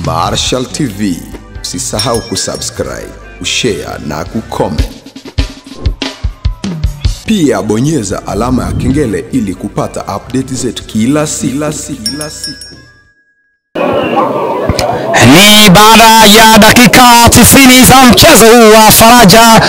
Marshall TV. Usisahau kusubscribe, kushare na kucomment. Pia bonyeza alama ya kengele ili kupata update zetu kila siku. Ni baada ya dakika 90 za mchezo wa Faraja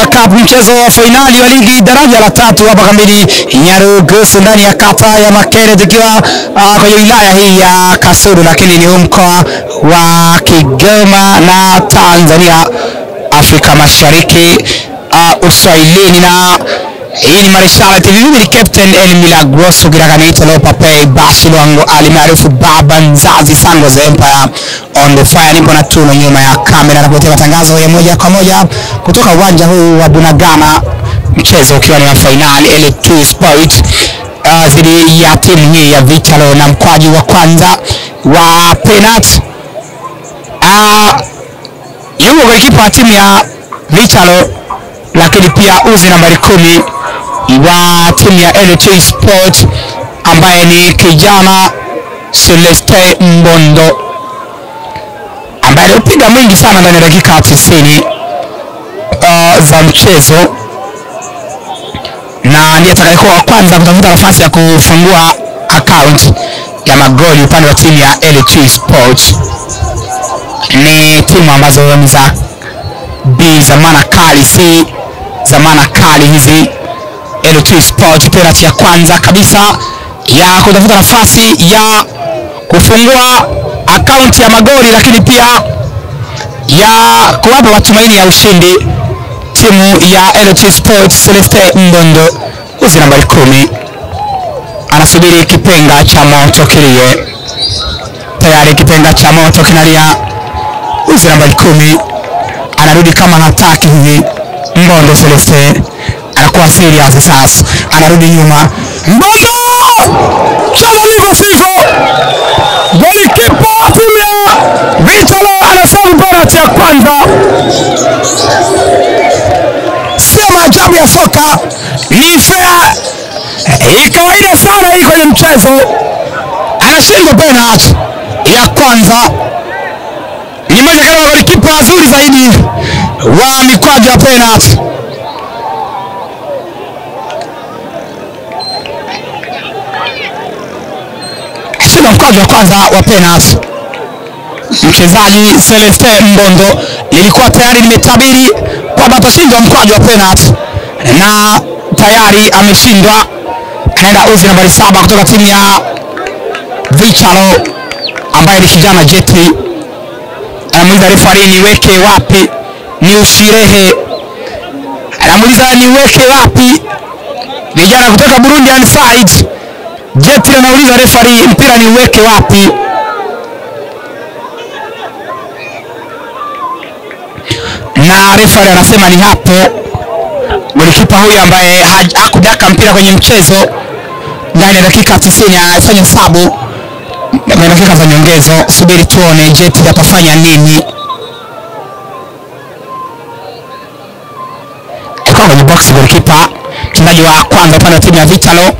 Cup, mchezo wa finali wa ligi daraja la 3 hapa kambini Nyarugusu ndani ya kata ya Makere, tukiwa kwenye wilaya hii ya Kasulu, lakini ni mkoa wa Kigoma na Tanzania, Afrika Mashariki, Uswahilini. Na hii ni Marshall TV. Mimi ni Captain El Milagroso Girakanito Lopape Bashilwango alimaarufu Baba Nzazi Sango's Empire on the fire. Nipo na Tuno nyuma ya kamera na kuletea matangazo ya moja kwa moja kutoka uwanja huu wa Bunagana, mchezo ukiwa ni wa finali L2 Sport dhidi ya timu hii ya Vitalo, na mkwaju wa kwanza wa penalty yuko golikipa wa timu ya Vitalo, lakini pia uzi nambari 10 wa timu ya L2 Sport ambaye ni kijana Celeste Mbondo, ambaye alipiga mwingi sana ndani ya dakika 90 za mchezo, na ndiye atakayekuwa wa kwanza kutafuta nafasi ya kufungua account ya magoli upande wa timu ya L2 Sport. Ni timu ambazo ni za B, zamana kali, C zamana kali hizi. L2 Sport penalty ya kwanza kabisa ya kutafuta nafasi ya kufungua account ya magoli, lakini pia ya kuwapa matumaini ya ushindi timu ya L2 Sport. Celeste Mbondo, uzi nambari 10, anasubiri kipenga cha moto kilie. Tayari kipenga cha moto kinalia. Uzi nambari 10 anarudi kama hataki hivi. Mbondo Celeste anakuwa serious sasa, anarudi nyuma. Mbondo chama livo sivyo, golikipa timu ya Vitalo anasabu penalty ya kwanza. Sio maajabu ya soka, ni fair, kawaida sana hii kwenye mchezo. Anashinda penalty ya kwanza. Ni moja kati ya golikipa wazuri zaidi wa mikwaju ya penalty. Sina mkwaju wa kwanza wa penalty mchezaji Celeste Mbondo. Nilikuwa tayari nimetabiri kwamba atashindwa mkwaju wa penalty na tayari ameshindwa. Anaenda uzi nambari 7 kutoka timu ya Vitalo ambaye ni kijana Jetri. Anamuuliza referee niweke wapi, ni ushirehe. Anamuuliza niweke wapi, vijana kutoka Burundi inside. Jetri anauliza referee mpira niweke wapi. Na referee anasema ni hapo. Golikipa huyu ambaye hakudaka mpira kwenye mchezo ndani ya dakika 90 anafanya sabu na dakika za nyongezo. Subiri tuone Jetri atafanya nini. Kwa kwenye box golikipa, mchezaji wa kwanza upande wa timu ya Vitalo,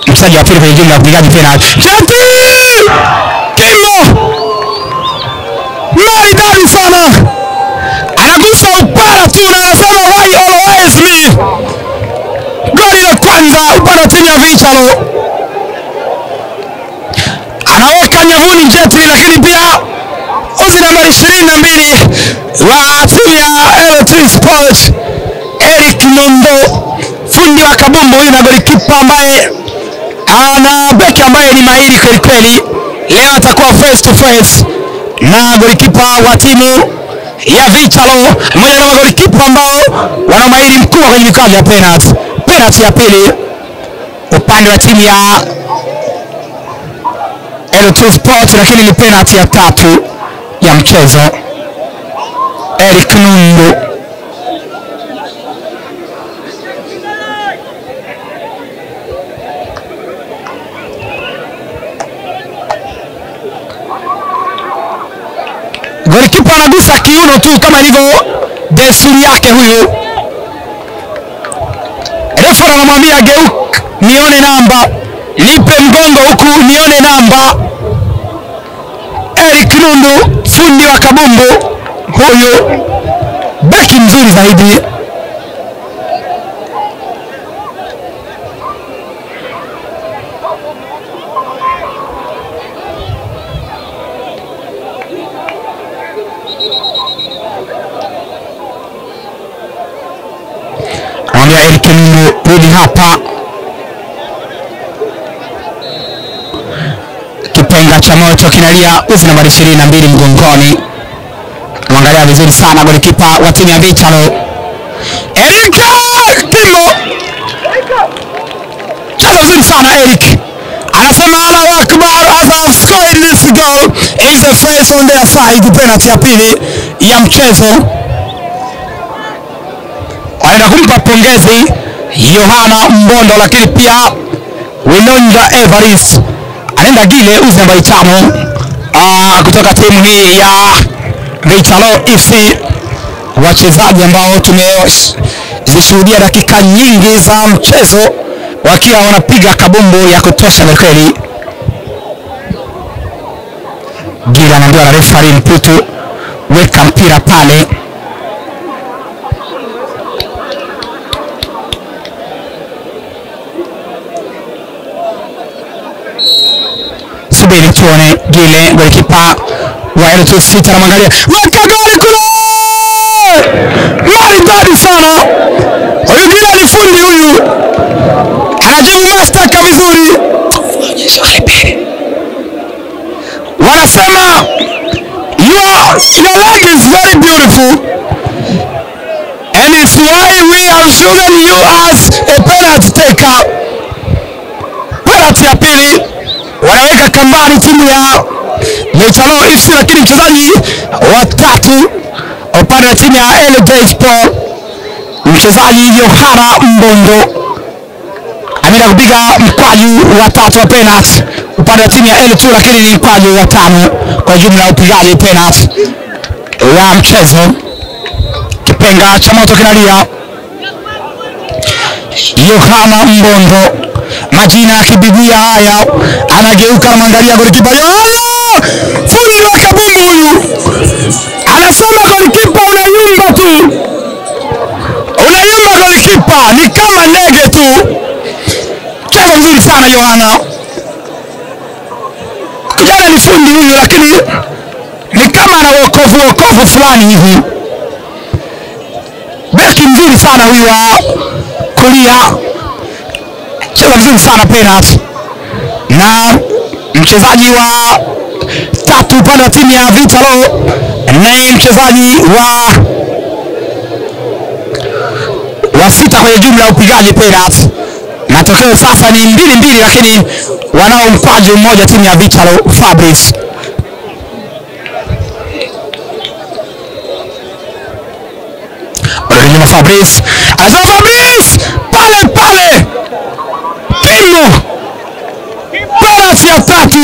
mchezaji wa pili kwenye jumla ya upigaji penalty. Jetri! Kimo! Maridadi sana! Anagusa upara tu na anasema why always me. Goli la kwanza upande wa timu ya Vitalo. Anaweka nyavuni Jetri, lakini pia uzi nambari 22 wa timu ya L2 Sport Eric Mondo, fundi wa kabumbu huyu, na golikipa ambaye ana beki ambaye ni mahiri kweli kweli. Leo atakuwa face to face na golikipa wa timu ya Vitalo, mmoja wa golikipa ambao wana mahiri mkubwa kwenye mikwaju ya penalty. Penalty ya pili upande wa timu ya L2 Sport, lakini ni penalty ya 3 ya mchezo. Eric Mondo golikipa anagusa kiuno tu kama ilivyo desturi yake huyu. Refa anamwambia geuka nione namba, nipe mgongo huku nione namba. Eric Lundu, fundi wa kabumbu huyu, beki mzuri zaidi. Anambia Eric Lundu, rudi hapa. Kipenga cha moto kinalia, uzi nambari 22 mgongoni. Mwangalia vizuri sana golikipa wa timu ya Vitalo Eric Pimo. Chalo vizuri sana Eric. Anasema Allahu Akbar, as I've scored this goal is a face on their side. Penalty ya pili ya mchezo. Anaenda kumpa pongezi Yohana Mbondo, lakini pia Wilonja Evarist. Anaenda Gile, uzi nambari 5 kutoka timu hii ya Vitalo FC, wachezaji ambao tumezishuhudia dakika nyingi za mchezo wakiwa wanapiga kabumbu ya kutosha kwa kweli. Gila anaambiwa na referee Mputu, weka mpira pale. Subiri tuone. Gile golikipa wa L2 City anamwangalia, weka goli kule! Maridadi sana huyu Gile, ni fundi huyu, anajibu mashtaka vizuri. Wanasema your leg is very beautiful and it's why we have chosen you as a penalty taker. Penalty ya pili wanaweka kambani timu ya Vitalo FC, lakini mchezaji wa tatu upande wa timu ya LJ Sport, mchezaji Yohana Mbondo ameenda kupiga mkwaju wa tatu wa penalty upande wa timu ya L2, lakini ni mkwaju wa 5 kwa jumla ya upigaji penalty wa mchezo. Kipenga cha moto kinalia. Yohana Mbondo, majina ya kibiblia haya, anageuka na mwangalia golikipa. Fundi wa kabumbu huyu anasema golikipa unayumba tu, unayumba golikipa, ni kama ndege tu. Cheza mzuri sana Yohana. Kijana ni fundi huyu, lakini ni kama ana wokovu fulani hivi. Beki mzuri sana huyu wa kulia, cheza vizuri sana penalty. Na mchezaji wa tatu upande wa timu ya Vitalo ni mchezaji wa 6 kwenye jumla ya upigaji penalty. Matokeo sasa ni 2-2, lakini wanao mkwaju mmoja timu ya Vitalo. Fabrice Orelina Fabrice azama Fabrice pale pale. Pimo penalty ya tatu,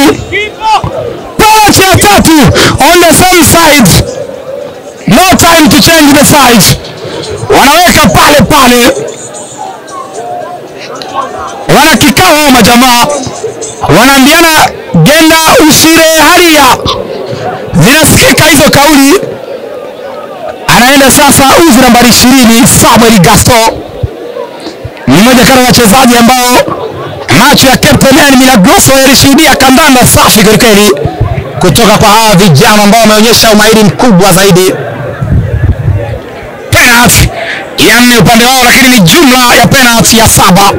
penalty ya tatu on the same side, no time to change the side. Wanaweka pale pale, wana kikao majamaa, wanaambiana genda usire haria. Zinasikika hizo kauli. Anaenda sasa uzi nambari 20 Samuel Gaston, ni mmoja kati ya wachezaji ambao macho ya Captain N Milagroso yalishuhudia kandanda safi kweli kutoka kwa hawa vijana ambao wameonyesha umahiri mkubwa zaidi. Penalty ya 4 upande wao, lakini ni jumla ya penalty ya 7.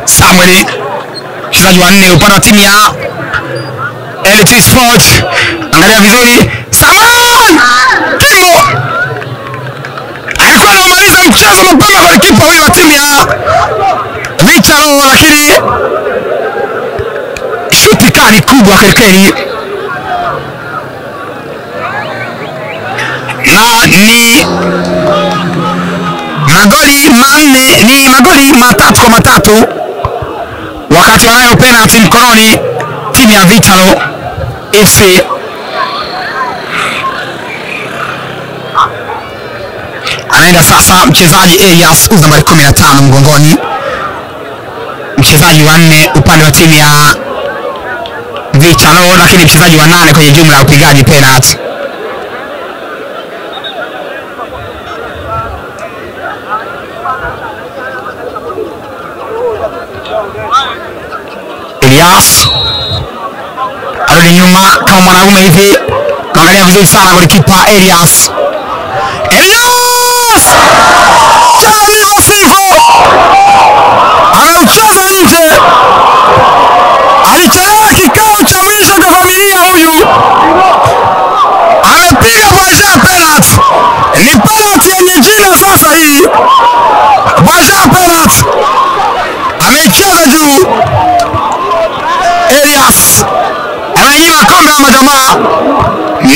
Samuel, mchezaji wa 4 upande wa timu ya LT Sport, angalia vizuri. Samuel Timo alikuwa anamaliza mchezo mapema kwa kipa huyu wa timu ya Vitalo, lakini shuti kali kubwa kweli, na ni magoli manne, ni magoli 3-3 wakati wanayo penalty mkononi timu ya Vitalo FC. Anaenda sasa mchezaji Elias uzi nambari 15 mgongoni, mchezaji wa 4 upande wa timu ya Vitalo, lakini mchezaji wa 8 kwenye jumla ya upigaji penalty. Elias arudi nyuma kama mwanaume hivi, kaangalia vizuri sana golikipa Elias. Charlie Sifo ameucheza nje, alichelewa kikao cha mwisho cha familia. Huyu amepiga Bwaja penalty, ni penalty yenye jina sasa hii. Bwaja penalty ameicheza juu. Elias amenyima kombe la majamaa,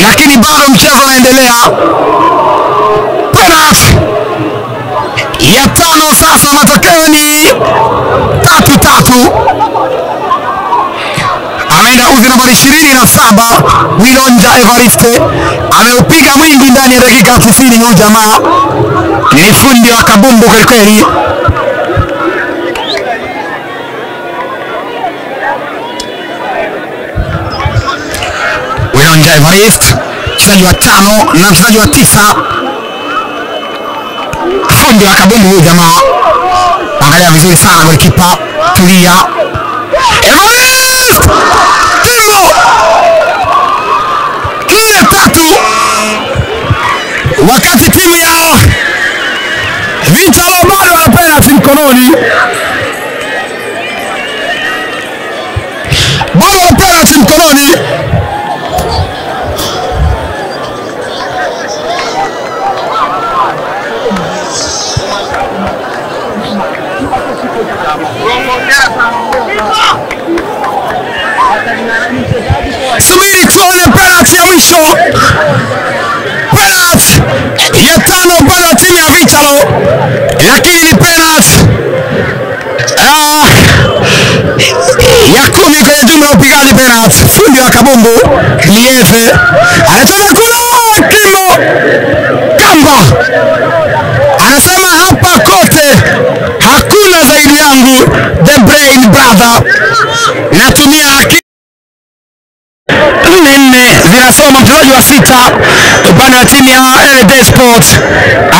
lakini bado mchezo unaendelea. Penalty ya 5 sasa, matokeo ni 3-3. Ameenda uzi nambari 27 Wilonja Evariste, ameupiga mwingi ndani ya dakika 90. Huyu jamaa ni fundi wa kabumbu kweli. Wilonja Evariste mchezaji wa 5 na mchezaji wa 9, fundi wa kabumbu huyu jamaa. Angalia vizuri sana golikipa Tulia. Evariste Timbo 4-3, wakati timu ya Vitalo bado wana penalty mkononi. Subiri tuone penalty ya mwisho. Penalty ya 5 upande wa timu ya Vitalo, lakini ni penalty ya 10 kwenye jumla ya upigaji penalty. Fundi wa kabumbu Lieve anatoka kula Kimbo Kamba, anasema hapa kote hakuna zaidi yangu, the brain brother. Natumia akili 4 zinasoma. Mchezaji wa 6 upande wa timu ya LD Sports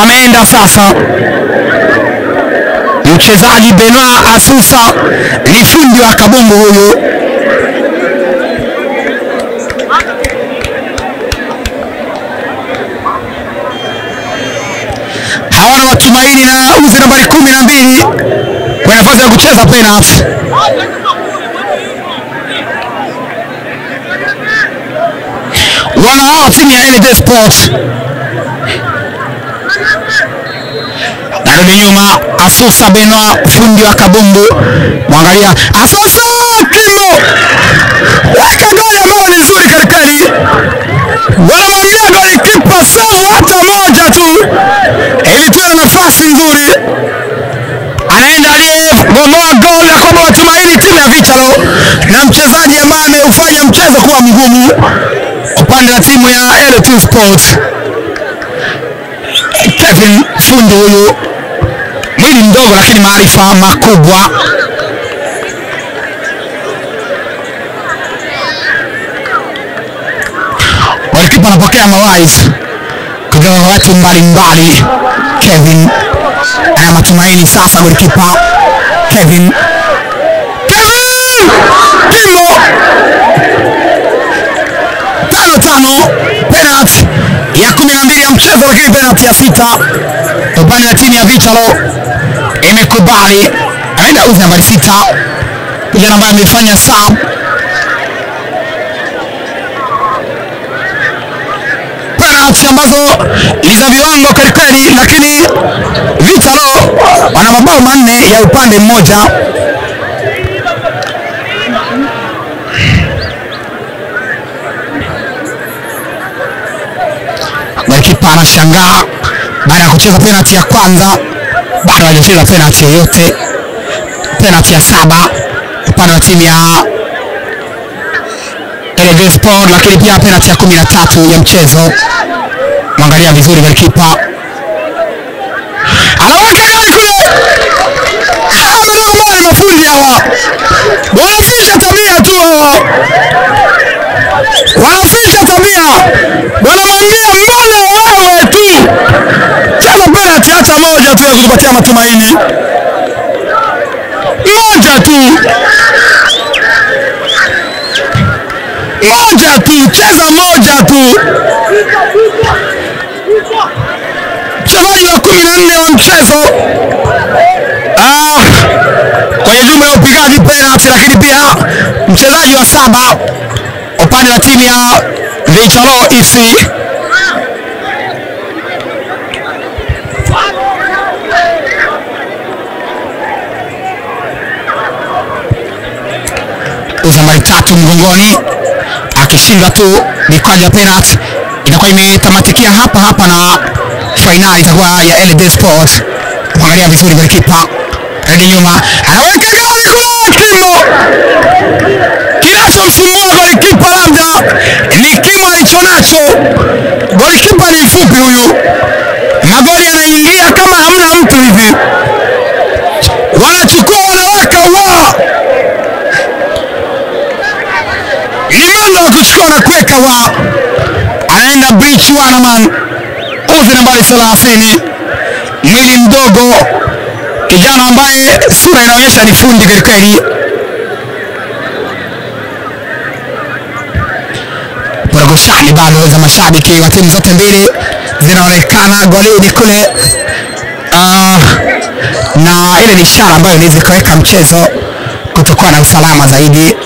ameenda sasa. Mchezaji Benoit Asusa ni fundi wa kabumbu huyu. Hawana matumaini na uzi nambari 12 kwa nafasi ya kucheza penalty. Wana hawa timu ya LD Sports. Narudi nyuma, Asusa Benoit fundi wa kabumbu. Mwangalia Asusa Kimbo, weka goli ambao ni nzuri karikari. Wanamwambia golikipa savu hata moja tu ili tuwe na nafasi nzuri. Anaenda aliyegomboa goli ya kwa matumaini timu ya Vitalo, na mchezaji ambaye ameufanya mchezo kuwa mgumu upande wa timu ya L2 Sports, Kevin fundi huyu, mwili mdogo lakini maarifa makubwa. Golikipa anapokea mawaidha kutoka kwa watu mbalimbali. Kevin ana matumaini sasa. Golikipa Kevin Kimbo 5-5, penalty ya 12 ya mchezo, lakini penalty ya 6 upande wa timu ya Vitalo imekubali. Ameenda uzi nambari 6, kijana ambaye amefanya sub. Penalty ambazo ni za viwango karikari, lakini Vitalo wana mabao 4 ya upande mmoja. Golikipa anashangaa baada ya kucheza penalty ya kwanza, bado hajacheza penalty yoyote. Penalty ya 7 upande wa timu ya LD Sport, lakini pia penalty ya 13 ya mchezo. Mwangalia vizuri golikipa Aweka gari kule. Hawa ni mafundi hawa. Wanaficha tabia tu hawa. Wanaficha tabia. Wanamwambia mbona wewe tu. Cheza penalty, acha moja tu ya kutupatia matumaini. Moja tu. Moja tu, cheza moja tu. Mchezaji wa 14 wa mchezo kwenye jumla ya upigaji penalty, lakini pia mchezaji wa 7 upande wa timu ya Vitalo FC. Nambari 3 mgongoni akishinda tu mikwaju ya penalty. Inakuwa imetamatikia hapa na finali itakuwa ya LD Sport. Angalia vizuri golikipa rudi nyuma, anaweka goli kule. Kimo kinachomsumbua golikipa labda ni kimo alichonacho. Golikipa ni mfupi huyu, magoli yanaingia kama hamna mtu hivi. Wanachukua wanaweka wa Limando wa kuchukua na kuweka wa anaenda Bridge Wanaman. Uzi nambari 30, mwili mdogo, kijana ambaye sura inaonyesha ni fundi kweli. Porogoshani bado za mashabiki wa timu zote mbili zinaonekana golini kule. Na ile ni ishara ambayo inaweza kuweka mchezo kutokuwa na usalama zaidi.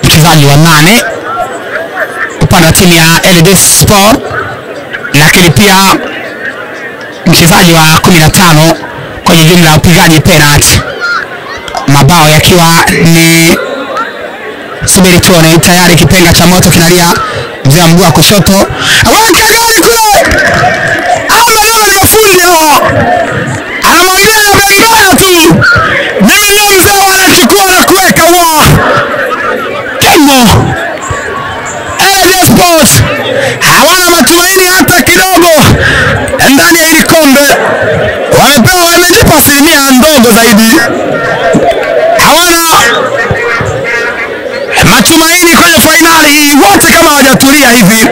Mchezaji wa 8 upande wa timu ya LD Sport, lakini pia mchezaji wa 15 kwenye jumla ya upigaji penalty, mabao yakiwa ni subiri tuone. Tayari kipenga cha moto kinalia, mzee mguu wa kushoto aweka gari kule. Ama ni mafundi hawa, anamwangalia na bembea tu. Mimi ndio mzee anachukua na kuweka wa Kimo. LD Sport hawana matumaini hata kidogo ndani ya hili kombe. Wamejipa asilimia ndogo zaidi, hawana matumaini kwenye finali hii. Wote kama hawajatulia hivi,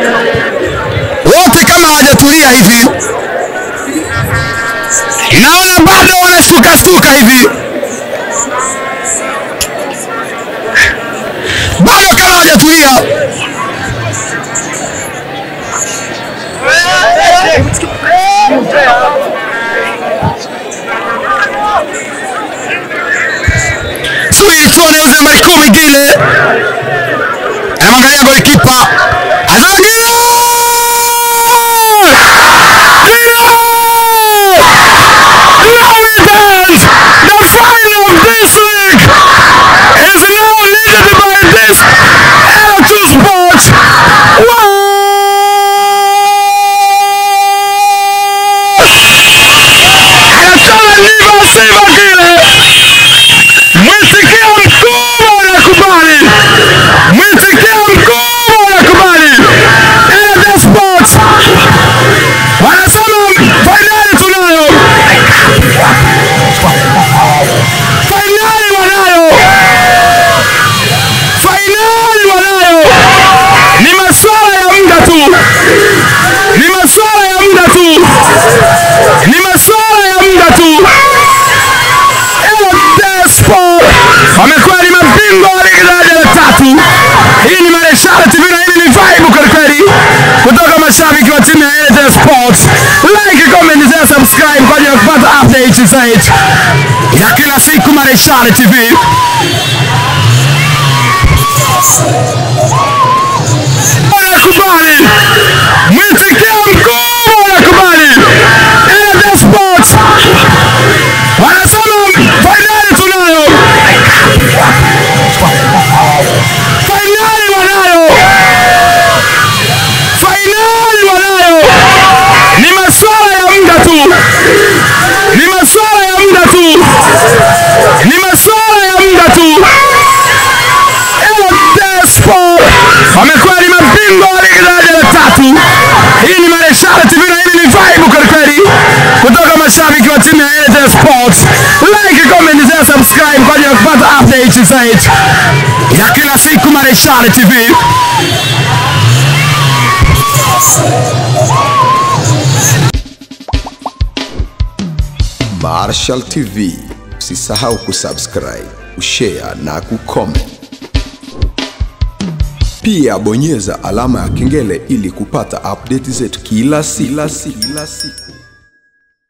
naona bado wanashtuka hivi, bado kama hawajatulia. Subiri tuone uzi nambari 10 Gile. Anamwangalia golikipa. Azagila! The final of this league is now led by this LD Sport. Wamekuwa ni mabingwa wa ligi daraja la 3. Hii ni Marechal TV na hii ni vibe kweli kutoka mashabiki wa timu ya LD Sports. Like, comment, share, subscribe kwa ajili ya kupata updates zaidi ya kila siku Marechal TV. Wanakubali mwitikio mkubwa, wanakubali LD Sports wanasema finali tunayo. Finali wanayo. Ni masuala ya muda tu. like, comment, share, subscribe kwa ajili ya kupata updates zaidi ya kila siku Marechal TV. Marechal TV, usisahau kusubscribe, kushare na kucomment. Pia bonyeza alama ya kengele ili kupata update zetu kila siku.